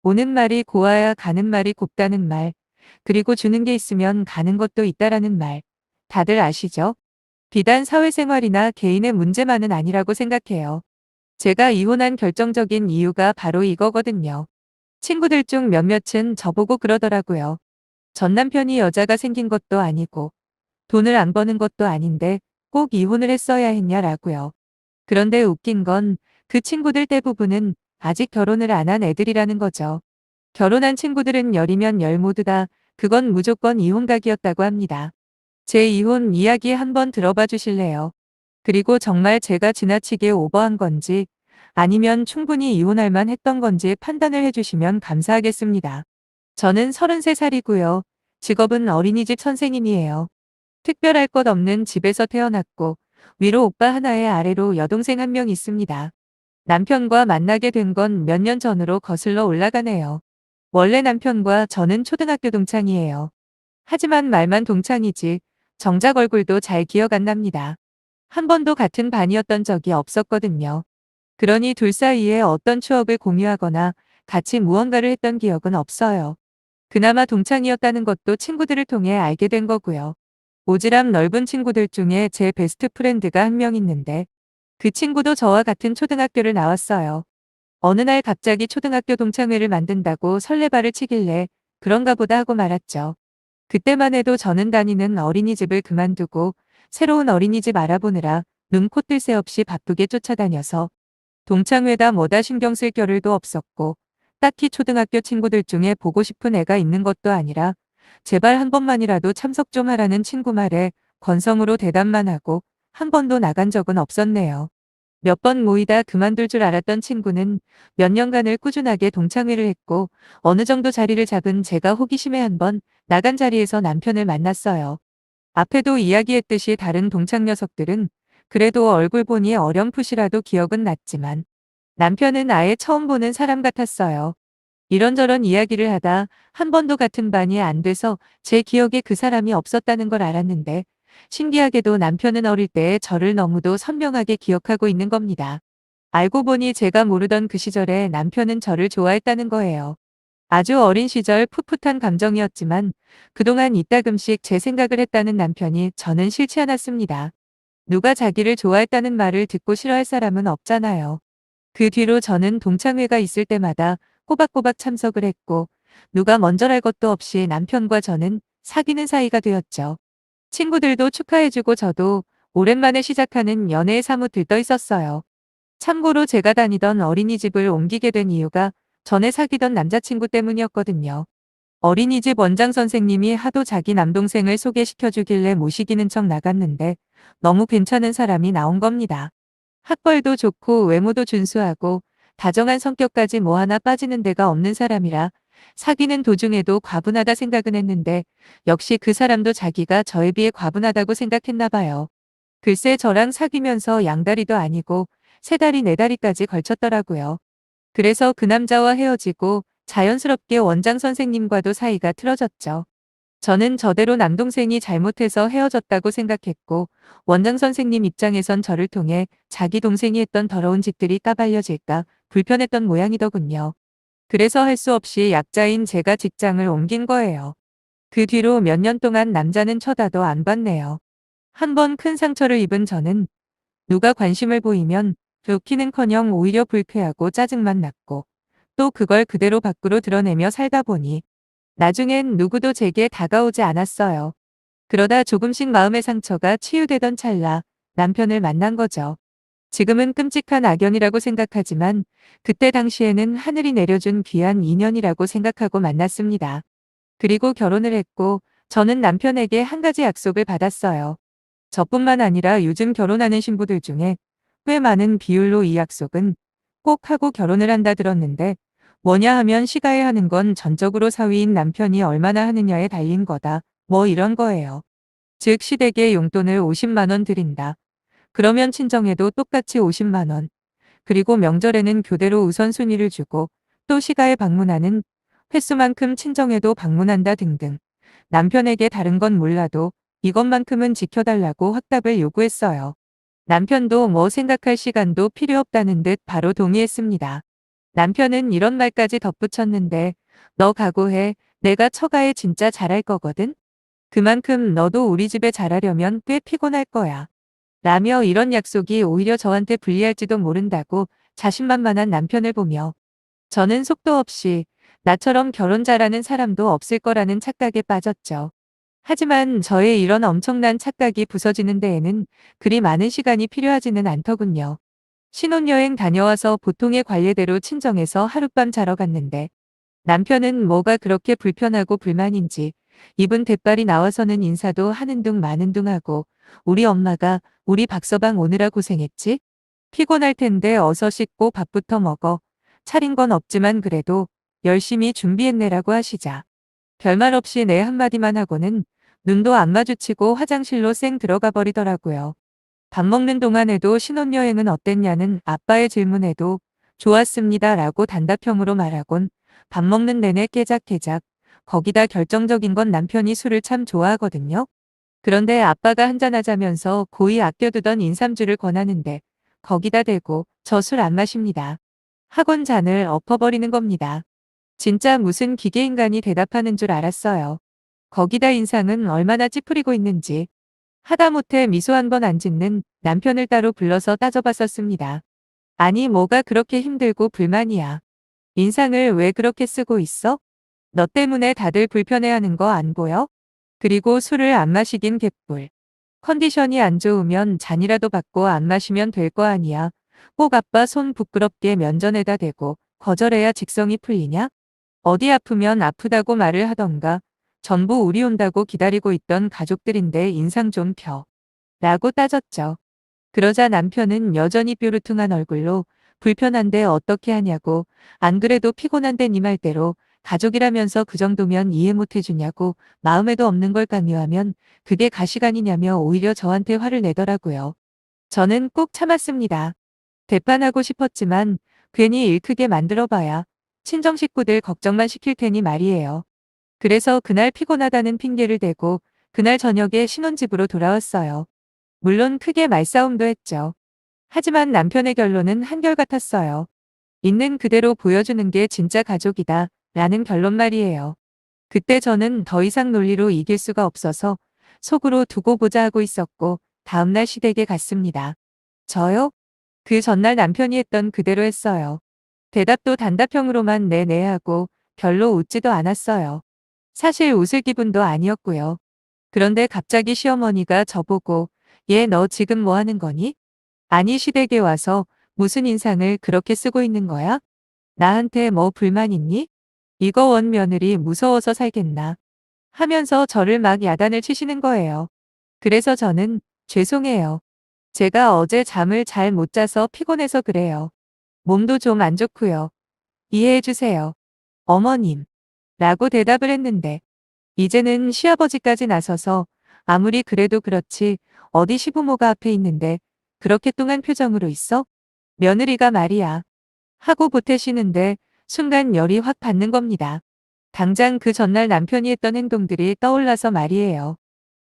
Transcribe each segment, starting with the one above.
오는 말이 고와야 가는 말이 곱다는 말, 그리고 주는 게 있으면 가는 것도 있다라는 말. 다들 아시죠? 비단 사회생활이나 개인의 문제만은 아니라고 생각해요. 제가 이혼한 결정적인 이유가 바로 이거거든요. 친구들 중 몇몇은 저보고 그러더라고요. 전 남편이 여자가 생긴 것도 아니고 돈을 안 버는 것도 아닌데 꼭 이혼을 했어야 했냐라고요. 그런데 웃긴 건 그 친구들 대부분은 아직 결혼을 안 한 애들이라는 거죠. 결혼한 친구들은 열이면 열 모두 다 그건 무조건 이혼각이었다고 합니다. 제 이혼 이야기 한번 들어봐 주실래요? 그리고 정말 제가 지나치게 오버한 건지 아니면 충분히 이혼할 만했던 건지 판단을 해주시면 감사하겠습니다. 저는 33살이고요. 직업은 어린이집 선생님이에요. 특별할 것 없는 집에서 태어났고 위로 오빠 하나에 아래로 여동생 한 명 있습니다. 남편과 만나게 된 건 몇 년 전으로 거슬러 올라가네요. 원래 남편과 저는 초등학교 동창이에요. 하지만 말만 동창이지 정작 얼굴도 잘 기억 안 납니다. 한 번도 같은 반이었던 적이 없었거든요. 그러니 둘 사이에 어떤 추억을 공유하거나 같이 무언가를 했던 기억은 없어요. 그나마 동창이었다는 것도 친구들을 통해 알게 된 거고요. 오지랖 넓은 친구들 중에 제 베스트 프렌드가 한 명 있는데 그 친구도 저와 같은 초등학교를 나왔어요. 어느 날 갑자기 초등학교 동창회를 만든다고 설레발을 치길래 그런가 보다 하고 말았죠. 그때만 해도 저는 다니는 어린이집을 그만두고 새로운 어린이집 알아보느라 눈, 코, 뜰 새 없이 바쁘게 쫓아다녀서 동창회다 뭐다 신경 쓸 겨를도 없었고 딱히 초등학교 친구들 중에 보고 싶은 애가 있는 것도 아니라 제발 한 번만이라도 참석 좀 하라는 친구 말에 건성으로 대답만 하고 한 번도 나간 적은 없었네요. 몇 번 모이다 그만둘 줄 알았던 친구는 몇 년간을 꾸준하게 동창회를 했고 어느 정도 자리를 잡은 제가 호기심에 한번 나간 자리에서 남편을 만났어요. 앞에도 이야기했듯이 다른 동창 녀석들은 그래도 얼굴 보니 어렴풋이라도 기억은 났지만 남편은 아예 처음 보는 사람 같았어요. 이런저런 이야기를 하다 한 번도 같은 반이 안 돼서 제 기억에 그 사람이 없었다는 걸 알았는데 신기하게도 남편은 어릴 때의 저를 너무도 선명하게 기억하고 있는 겁니다. 알고 보니 제가 모르던 그 시절에 남편은 저를 좋아했다는 거예요. 아주 어린 시절 풋풋한 감정이었지만 그동안 이따금씩 제 생각을 했다는 남편이 저는 싫지 않았습니다. 누가 자기를 좋아했다는 말을 듣고 싫어할 사람은 없잖아요. 그 뒤로 저는 동창회가 있을 때마다 꼬박꼬박 참석을 했고 누가 먼저랄 것도 없이 남편과 저는 사귀는 사이가 되었죠. 친구들도 축하해주고 저도 오랜만에 시작하는 연애에 사뭇 들떠 있었어요. 참고로 제가 다니던 어린이집을 옮기게 된 이유가 전에 사귀던 남자친구 때문이었거든요. 어린이집 원장 선생님이 하도 자기 남동생을 소개시켜주길래 모시기는 척 나갔는데 너무 괜찮은 사람이 나온 겁니다. 학벌도 좋고 외모도 준수하고 다정한 성격까지 뭐 하나 빠지는 데가 없는 사람이라 사귀는 도중에도 과분하다 생각은 했는데 역시 그 사람도 자기가 저에 비해 과분하다고 생각했나 봐요. 글쎄 저랑 사귀면서 양다리도 아니고 세 다리 네 다리까지 걸쳤더라고요. 그래서 그 남자와 헤어지고 자연스럽게 원장 선생님과도 사이가 틀어졌죠. 저는 저대로 남동생이 잘못해서 헤어졌다고 생각했고 원장 선생님 입장에선 저를 통해 자기 동생이 했던 더러운 짓들이 까발려질까 불편했던 모양이더군요. 그래서 할 수 없이 약자인 제가 직장을 옮긴 거예요. 그 뒤로 몇 년 동안 남자는 쳐다도 안 봤네요. 한 번 큰 상처를 입은 저는 누가 관심을 보이면 좋기는커녕 오히려 불쾌하고 짜증만 났고 또 그걸 그대로 밖으로 드러내며 살다 보니 나중엔 누구도 제게 다가오지 않았어요. 그러다 조금씩 마음의 상처가 치유되던 찰나 남편을 만난 거죠. 지금은 끔찍한 악연이라고 생각하지만 그때 당시에는 하늘이 내려준 귀한 인연이라고 생각하고 만났습니다. 그리고 결혼을 했고 저는 남편에게 한 가지 약속을 받았어요. 저뿐만 아니라 요즘 결혼하는 신부들 중에 꽤 많은 비율로 이 약속은 꼭 하고 결혼을 한다 들었는데 뭐냐 하면 시가에 하는 건 전적으로 사위인 남편이 얼마나 하느냐에 달린 거다. 뭐 이런 거예요. 즉 시댁에 용돈을 50만 원 드린다. 그러면 친정에도 똑같이 50만 원. 그리고 명절에는 교대로 우선순위를 주고 또 시가에 방문하는 횟수만큼 친정에도 방문한다 등등. 남편에게 다른 건 몰라도 이것만큼은 지켜달라고 확답을 요구했어요. 남편도 뭐 생각할 시간도 필요 없다는 듯 바로 동의했습니다. 남편은 이런 말까지 덧붙였는데 너 각오해. 내가 처가에 진짜 잘할 거거든. 그만큼 너도 우리 집에 잘하려면 꽤 피곤할 거야. 라며 이런 약속이 오히려 저한테 불리할지도 모른다고 자신만만한 남편을 보며 저는 속도 없이 나처럼 결혼 잘하는 사람도 없을 거라는 착각에 빠졌죠. 하지만 저의 이런 엄청난 착각이 부서지는 데에는 그리 많은 시간이 필요하지는 않더군요. 신혼여행 다녀와서 보통의 관례대로 친정에서 하룻밤 자러 갔는데 남편은 뭐가 그렇게 불편하고 불만인지 입은 대빨이 나와서는 인사도 하는 둥 마는 둥 하고 우리 엄마가 우리 박서방 오느라 고생했지? 피곤할 텐데 어서 씻고 밥부터 먹어. 차린 건 없지만 그래도 열심히 준비했네라고 하시자. 별말 없이 네 한마디만 하고는 눈도 안 마주치고 화장실로 쌩 들어가 버리더라고요. 밥 먹는 동안에도 신혼여행은 어땠냐는 아빠의 질문에도 좋았습니다라고 단답형으로 말하곤 밥 먹는 내내 깨작깨작. 거기다 결정적인 건 남편이 술을 참 좋아하거든요. 그런데 아빠가 한잔하자면서 고이 아껴두던 인삼주를 권하는데 거기다 대고 저 술 안 마십니다. 학원 잔을 엎어버리는 겁니다. 진짜 무슨 기계인간이 대답하는 줄 알았어요. 거기다 인상은 얼마나 찌푸리고 있는지. 하다못해 미소 한 번 안 짓는 남편을 따로 불러서 따져봤었습니다. 아니 뭐가 그렇게 힘들고 불만이야. 인상을 왜 그렇게 쓰고 있어? 너 때문에 다들 불편해하는 거 안 보여? 그리고 술을 안 마시긴 개뿔. 컨디션이 안 좋으면 잔이라도 받고 안 마시면 될 거 아니야. 꼭 아빠 손 부끄럽게 면전에다 대고 거절해야 직성이 풀리냐? 어디 아프면 아프다고 말을 하던가. 전부 우리 온다고 기다리고 있던 가족들인데 인상 좀 펴. 라고 따졌죠. 그러자 남편은 여전히 뾰루퉁한 얼굴로 불편한데 어떻게 하냐고 안 그래도 피곤한데 니 말대로 가족이라면서 그 정도면 이해 못 해주냐고 마음에도 없는 걸 강요하면 그게 가시관이냐며 오히려 저한테 화를 내더라고요. 저는 꾹 참았습니다. 대판하고 싶었지만 괜히 일 크게 만들어봐야 친정 식구들 걱정만 시킬 테니 말이에요. 그래서 그날 피곤하다는 핑계를 대고 그날 저녁에 신혼집으로 돌아왔어요. 물론 크게 말싸움도 했죠. 하지만 남편의 결론은 한결같았어요. 있는 그대로 보여주는 게 진짜 가족이다 라는 결론 말이에요. 그때 저는 더 이상 논리로 이길 수가 없어서 속으로 두고 보자 하고 있었고 다음날 시댁에 갔습니다. 저요? 그 전날 남편이 했던 그대로 했어요. 대답도 단답형으로만 네네 하고 별로 웃지도 않았어요. 사실 웃을 기분도 아니었고요. 그런데 갑자기 시어머니가 저보고 얘 너 지금 뭐 하는 거니? 아니 시댁에 와서 무슨 인상을 그렇게 쓰고 있는 거야? 나한테 뭐 불만 있니? 이거 원 며느리 무서워서 살겠나? 하면서 저를 막 야단을 치시는 거예요. 그래서 저는 죄송해요. 제가 어제 잠을 잘 못 자서 피곤해서 그래요. 몸도 좀 안 좋고요. 이해해 주세요. 어머님. 라고 대답을 했는데 이제는 시아버지까지 나서서 아무리 그래도 그렇지 어디 시부모가 앞에 있는데 그렇게 뚱한 표정으로 있어? 며느리가 말이야. 하고 보태시는데 순간 열이 확 받는 겁니다. 당장 그 전날 남편이 했던 행동들이 떠올라서 말이에요.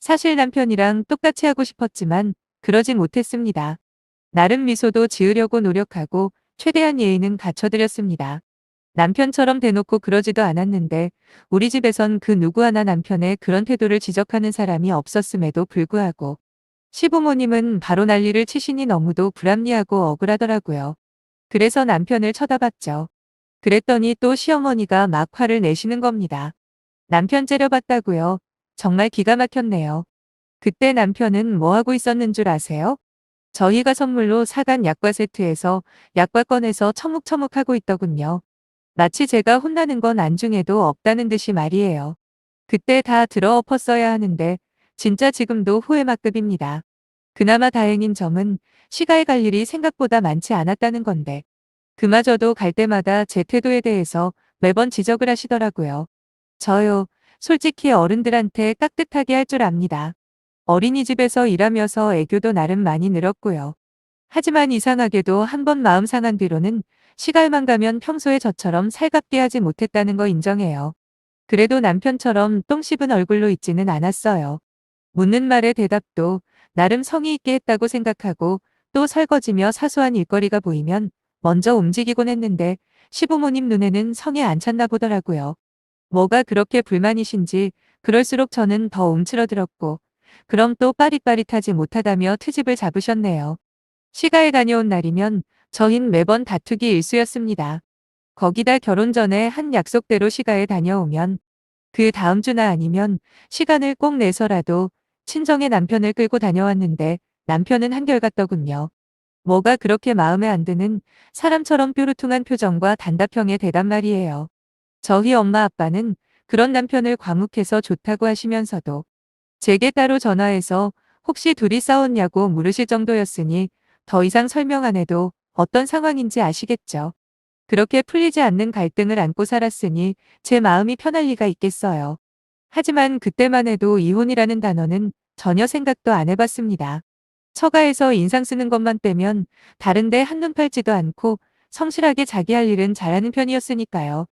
사실 남편이랑 똑같이 하고 싶었지만 그러진 못했습니다. 나름 미소도 지으려고 노력하고 최대한 예의는 갖춰드렸습니다. 남편처럼 대놓고 그러지도 않았는데 우리 집에선 그 누구 하나 남편의 그런 태도를 지적하는 사람이 없었음에도 불구하고 시부모님은 바로 난리를 치시니 너무도 불합리하고 억울하더라고요. 그래서 남편을 쳐다봤죠. 그랬더니 또 시어머니가 막 화를 내시는 겁니다. 남편 째려봤다고요. 정말 기가 막혔네요. 그때 남편은 뭐 하고 있었는 줄 아세요? 저희가 선물로 사간 약과 세트에서 약과 꺼내서 처묵처묵하고 있더군요. 마치 제가 혼나는 건 안중에도 없다는 듯이 말이에요. 그때 다 들어 엎었어야 하는데 진짜 지금도 후회막급입니다. 그나마 다행인 점은 시가에 갈 일이 생각보다 많지 않았다는 건데 그마저도 갈 때마다 제 태도에 대해서 매번 지적을 하시더라고요. 저요, 솔직히 어른들한테 깍듯하게 할 줄 압니다. 어린이집에서 일하면서 애교도 나름 많이 늘었고요. 하지만 이상하게도 한 번 마음 상한 뒤로는 시갈만 가면 평소에 저처럼 살갑게 하지 못했다는 거 인정해요. 그래도 남편처럼 똥 씹은 얼굴로 있지는 않았어요. 묻는 말의 대답도 나름 성의 있게 했다고 생각하고 또 설거지며 사소한 일거리가 보이면 먼저 움직이곤 했는데 시부모님 눈에는 성에 안 찼나 보더라고요. 뭐가 그렇게 불만이신지 그럴수록 저는 더 움츠러들었고 그럼 또 빠릿빠릿하지 못하다며 트집을 잡으셨네요. 시가에 다녀온 날이면 저흰 매번 다투기 일쑤였습니다. 거기다 결혼 전에 한 약속대로 시가에 다녀오면 그 다음 주나 아니면 시간을 꼭 내서라도 친정의 남편을 끌고 다녀왔는데 남편은 한결같더군요. 뭐가 그렇게 마음에 안 드는 사람처럼 뾰루퉁한 표정과 단답형의 대답 말이에요. 저희 엄마 아빠는 그런 남편을 과묵해서 좋다고 하시면서도 제게 따로 전화해서 혹시 둘이 싸웠냐고 물으실 정도였으니 더 이상 설명 안 해도 어떤 상황인지 아시겠죠. 그렇게 풀리지 않는 갈등을 안고 살았으니 제 마음이 편할 리가 있겠어요. 하지만 그때만 해도 이혼이라는 단어는 전혀 생각도 안 해봤습니다. 처가에서 인상 쓰는 것만 빼면 다른데 한눈 팔지도 않고 성실하게 자기 할 일은 잘하는 편이었으니까요.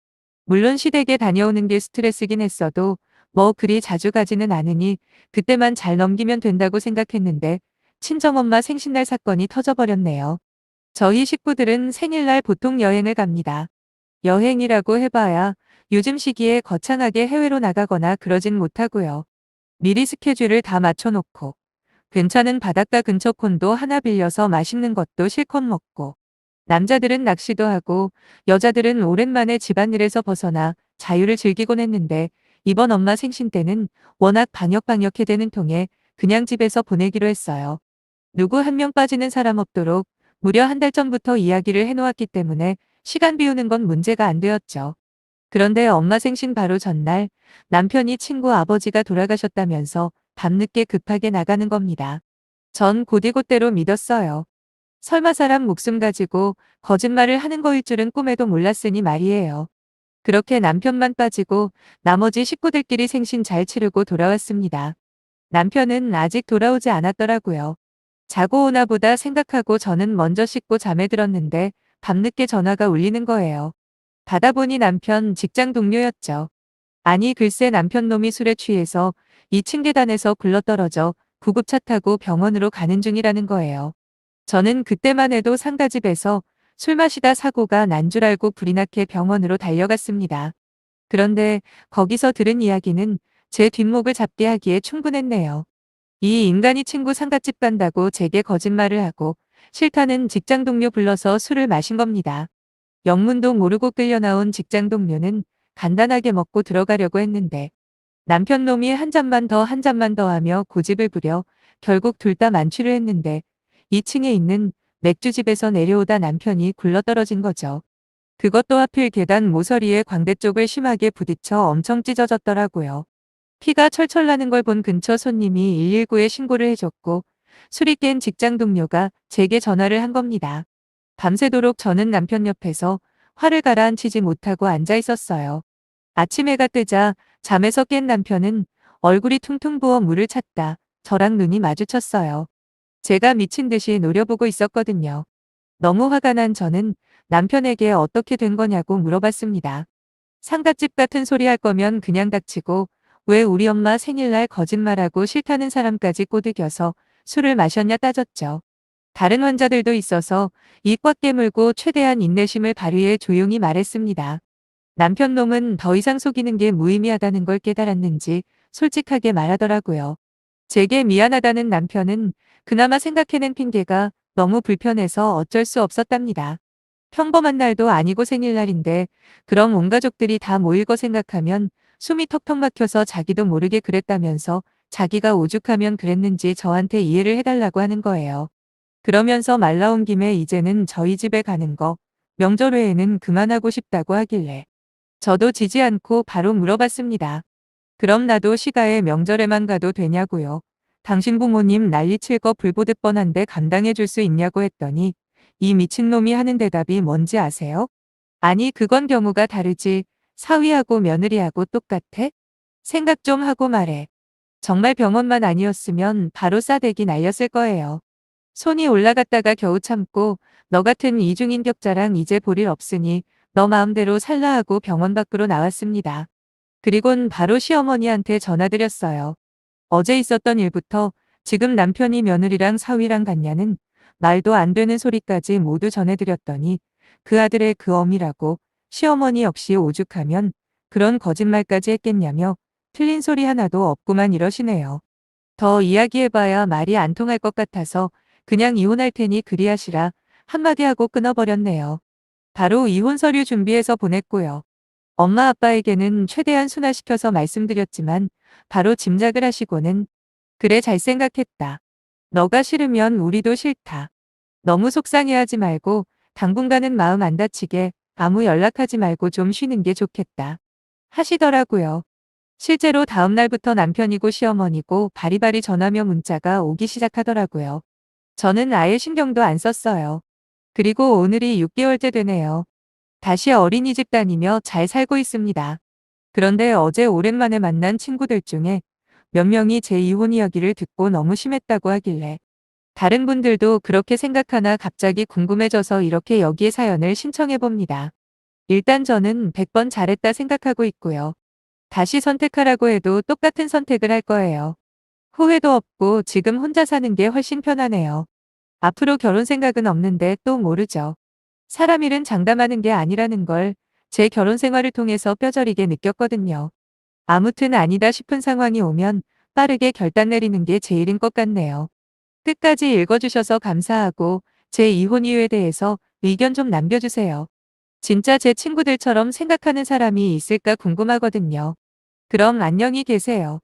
물론 시댁에 다녀오는 게 스트레스긴 했어도 뭐 그리 자주 가지는 않으니 그때만 잘 넘기면 된다고 생각했는데 친정엄마 생신날 사건이 터져버렸네요. 저희 식구들은 생일날 보통 여행을 갑니다. 여행이라고 해봐야 요즘 시기에 거창하게 해외로 나가거나 그러진 못하고요. 미리 스케줄을 다 맞춰놓고 괜찮은 바닷가 근처 콘도 하나 빌려서 맛있는 것도 실컷 먹고 남자들은 낚시도 하고 여자들은 오랜만에 집안일에서 벗어나 자유를 즐기곤 했는데 이번 엄마 생신 때는 워낙 방역해되는 통에 그냥 집에서 보내기로 했어요. 누구 한 명 빠지는 사람 없도록 무려 한 달 전부터 이야기를 해놓았기 때문에 시간 비우는 건 문제가 안 되었죠. 그런데 엄마 생신 바로 전날 남편이 친구 아버지가 돌아가셨다면서 밤늦게 급하게 나가는 겁니다. 전 곧이곧대로 믿었어요. 설마 사람 목숨 가지고 거짓말을 하는 거일 줄은 꿈에도 몰랐으니 말이에요. 그렇게 남편만 빠지고 나머지 식구들끼리 생신 잘 치르고 돌아왔습니다. 남편은 아직 돌아오지 않았더라고요. 자고 오나 보다 생각하고 저는 먼저 씻고 잠에 들었는데 밤늦게 전화가 울리는 거예요. 받아보니 남편 직장 동료였죠. 아니 글쎄 남편 놈이 술에 취해서 2층 계단에서 굴러떨어져 구급차 타고 병원으로 가는 중이라는 거예요. 저는 그때만 해도 상가집에서 술 마시다 사고가 난 줄 알고 불이 나게 병원으로 달려갔습니다. 그런데 거기서 들은 이야기는 제 뒷목을 잡게 하기에 충분했네요. 이 인간이 친구 상가집 간다고 제게 거짓말을 하고 싫다는 직장 동료 불러서 술을 마신 겁니다. 영문도 모르고 끌려 나온 직장 동료는 간단하게 먹고 들어가려고 했는데 남편 놈이 한 잔만 더 하며 고집을 부려 결국 둘 다 만취를 했는데 2층에 있는 맥주집에서 내려오다 남편이 굴러떨어진 거죠. 그것도 하필 계단 모서리에 광대 쪽을 심하게 부딪혀 엄청 찢어졌더라고요. 피가 철철 나는 걸 본 근처 손님이 119에 신고를 해줬고 술이 깬 직장 동료가 제게 전화를 한 겁니다. 밤새도록 저는 남편 옆에서 화를 가라앉히지 못하고 앉아 있었어요. 아침 해가 뜨자 잠에서 깬 남편은 얼굴이 퉁퉁 부어 물을 찼다. 저랑 눈이 마주쳤어요. 제가 미친 듯이 노려보고 있었거든요. 너무 화가 난 저는 남편에게 어떻게 된 거냐고 물어봤습니다. 상갓집 같은 소리 할 거면 그냥 닥치고 왜 우리 엄마 생일날 거짓말하고 싫다는 사람까지 꼬드겨서 술을 마셨냐 따졌죠. 다른 환자들도 있어서 입 꽉 깨물고 최대한 인내심을 발휘해 조용히 말했습니다. 남편 놈은 더 이상 속이는 게 무의미하다는 걸 깨달았는지 솔직하게 말하더라고요. 제게 미안하다는 남편은 그나마 생각해낸 핑계가 너무 불편해서 어쩔 수 없었답니다. 평범한 날도 아니고 생일날인데 그럼 온 가족들이 다 모일 거 생각하면 숨이 턱턱 막혀서 자기도 모르게 그랬다면서 자기가 오죽하면 그랬는지 저한테 이해를 해달라고 하는 거예요. 그러면서 말 나온 김에 이제는 저희 집에 가는 거 명절 외에는 그만하고 싶다고 하길래 저도 지지 않고 바로 물어봤습니다. 그럼 나도 시가에 명절에만 가도 되냐고요. 당신 부모님 난리칠 거 불보듯 뻔한데 감당해 줄 수 있냐고 했더니 이 미친놈이 하는 대답이 뭔지 아세요? 아니 그건 경우가 다르지. 사위하고 며느리하고 똑같아? 생각 좀 하고 말해. 정말 병원만 아니었으면 바로 싸대기 날렸을 거예요. 손이 올라갔다가 겨우 참고 너 같은 이중인격자랑 이제 볼 일 없으니 너 마음대로 살라 하고 병원 밖으로 나왔습니다. 그리곤 바로 시어머니한테 전화드렸어요. 어제 있었던 일부터 지금 남편이 며느리랑 사위랑 같냐는 말도 안 되는 소리까지 모두 전해드렸더니 그 아들의 그 어미라고 시어머니 역시 오죽하면 그런 거짓말까지 했겠냐며 틀린 소리 하나도 없구만 이러시네요. 더 이야기해봐야 말이 안 통할 것 같아서 그냥 이혼할 테니 그리하시라 한마디 하고 끊어버렸네요. 바로 이혼 서류 준비해서 보냈고요. 엄마 아빠에게는 최대한 순화시켜서 말씀드렸지만 바로 짐작을 하시고는 그래 잘 생각했다. 너가 싫으면 우리도 싫다. 너무 속상해하지 말고 당분간은 마음 안 다치게 아무 연락하지 말고 좀 쉬는 게 좋겠다. 하시더라고요. 실제로 다음 날부터 남편이고 시어머니고 바리바리 전화며 문자가 오기 시작하더라고요. 저는 아예 신경도 안 썼어요. 그리고 오늘이 6개월째 되네요. 다시 어린이집 다니며 잘 살고 있습니다. 그런데 어제 오랜만에 만난 친구들 중에 몇 명이 제 이혼 이야기를 듣고 너무 심했다고 하길래 다른 분들도 그렇게 생각하나 갑자기 궁금해져서 이렇게 여기에 사연을 신청해 봅니다. 일단 저는 100번 잘했다 생각하고 있고요. 다시 선택하라고 해도 똑같은 선택을 할 거예요. 후회도 없고 지금 혼자 사는 게 훨씬 편하네요. 앞으로 결혼 생각은 없는데 또 모르죠. 사람 일은 장담하는 게 아니라는 걸 제 결혼 생활을 통해서 뼈저리게 느꼈거든요. 아무튼 아니다 싶은 상황이 오면 빠르게 결단 내리는 게 제일인 것 같네요. 끝까지 읽어주셔서 감사하고 제 이혼 이유에 대해서 의견 좀 남겨주세요. 진짜 제 친구들처럼 생각하는 사람이 있을까 궁금하거든요. 그럼 안녕히 계세요.